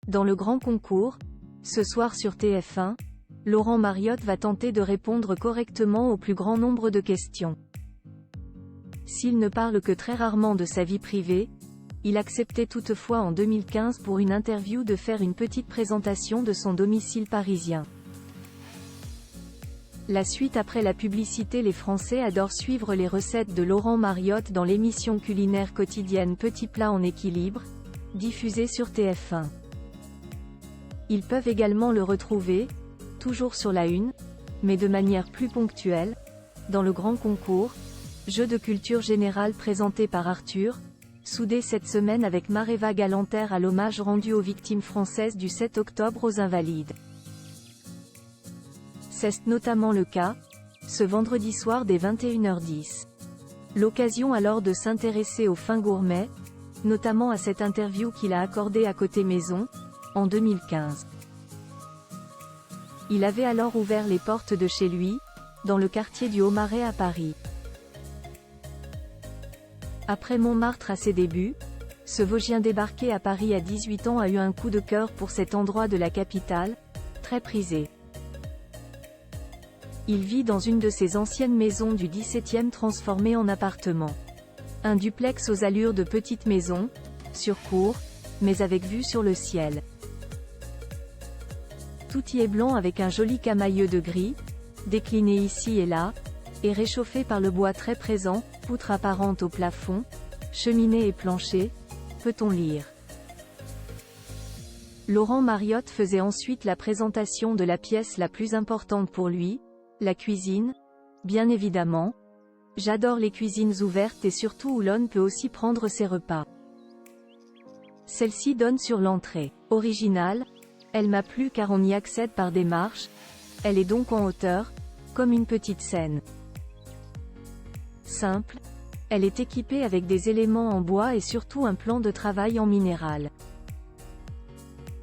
Dans le grand concours, ce soir sur TF1, Laurent Mariotte va tenter de répondre correctement au plus grand nombre de questions. S'il ne parle que très rarement de sa vie privée, il acceptait toutefois en 2015 pour une interview de faire une petite présentation de son domicile parisien. La suite après la publicité. Les Français adorent suivre les recettes de Laurent Mariotte dans l'émission culinaire quotidienne Petit Plat en équilibre, diffusée sur TF1. Ils peuvent également le retrouver, toujours sur la Une, mais de manière plus ponctuelle, dans le grand concours, jeu de culture générale présenté par Arthur, soudé cette semaine avec Maréva Galanter à l'hommage rendu aux victimes françaises du 7 octobre aux Invalides. C'est notamment le cas, ce vendredi soir dès 21h10. L'occasion alors de s'intéresser aux fins gourmets, notamment à cette interview qu'il a accordée à Côté Maison, en 2015. Il avait alors ouvert les portes de chez lui, dans le quartier du Haut-Marais à Paris. Après Montmartre à ses débuts, ce Vosgien débarqué à Paris à 18 ans a eu un coup de cœur pour cet endroit de la capitale, très prisé. Il vit dans une de ces anciennes maisons du 17e transformée en appartement. Un duplex aux allures de petite maison, sur cour, mais avec vue sur le ciel. Tout y est blanc avec un joli camailleux de gris, décliné ici et là, et réchauffé par le bois très présent, poutres apparentes au plafond, cheminée et plancher, peut-on lire. Laurent Mariotte faisait ensuite la présentation de la pièce la plus importante pour lui, la cuisine, bien évidemment. J'adore les cuisines ouvertes et surtout où l'on peut aussi prendre ses repas. Celle-ci donne sur l'entrée. Originale, elle m'a plu car on y accède par des marches, elle est donc en hauteur, comme une petite scène. Simple, elle est équipée avec des éléments en bois et surtout un plan de travail en minéral.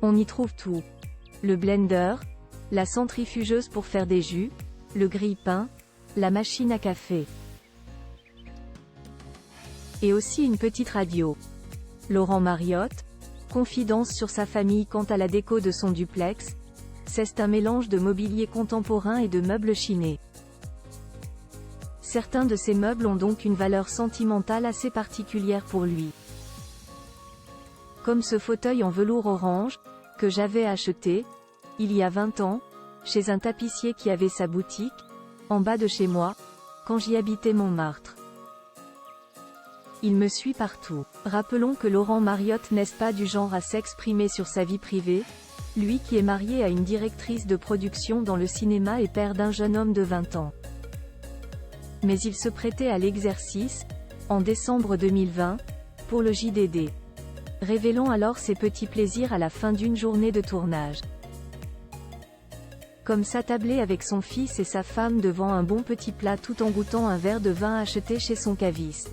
On y trouve tout. Le blender, la centrifugeuse pour faire des jus, le grille-pain, la machine à café. Et aussi une petite radio. Laurent Mariotte, confidence sur sa famille quant à la déco de son duplex, c'est un mélange de mobilier contemporain et de meubles chinés. Certains de ces meubles ont donc une valeur sentimentale assez particulière pour lui. Comme ce fauteuil en velours orange, que j'avais acheté, il y a 20 ans, chez un tapissier qui avait sa boutique, en bas de chez moi, quand j'y habitais Montmartre. Il me suit partout. Rappelons que Laurent Mariotte n'est pas du genre à s'exprimer sur sa vie privée, lui qui est marié à une directrice de production dans le cinéma et père d'un jeune homme de 20 ans. Mais il se prêtait à l'exercice, en décembre 2020, pour le JDD. Révélant alors ses petits plaisirs à la fin d'une journée de tournage. Comme s'attabler avec son fils et sa femme devant un bon petit plat tout en goûtant un verre de vin acheté chez son caviste.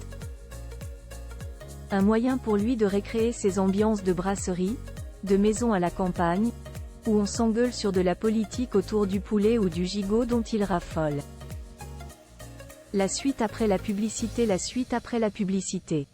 Un moyen pour lui de récréer ses ambiances de brasserie, de maison à la campagne, où on s'engueule sur de la politique autour du poulet ou du gigot dont il raffole. La suite après la publicité.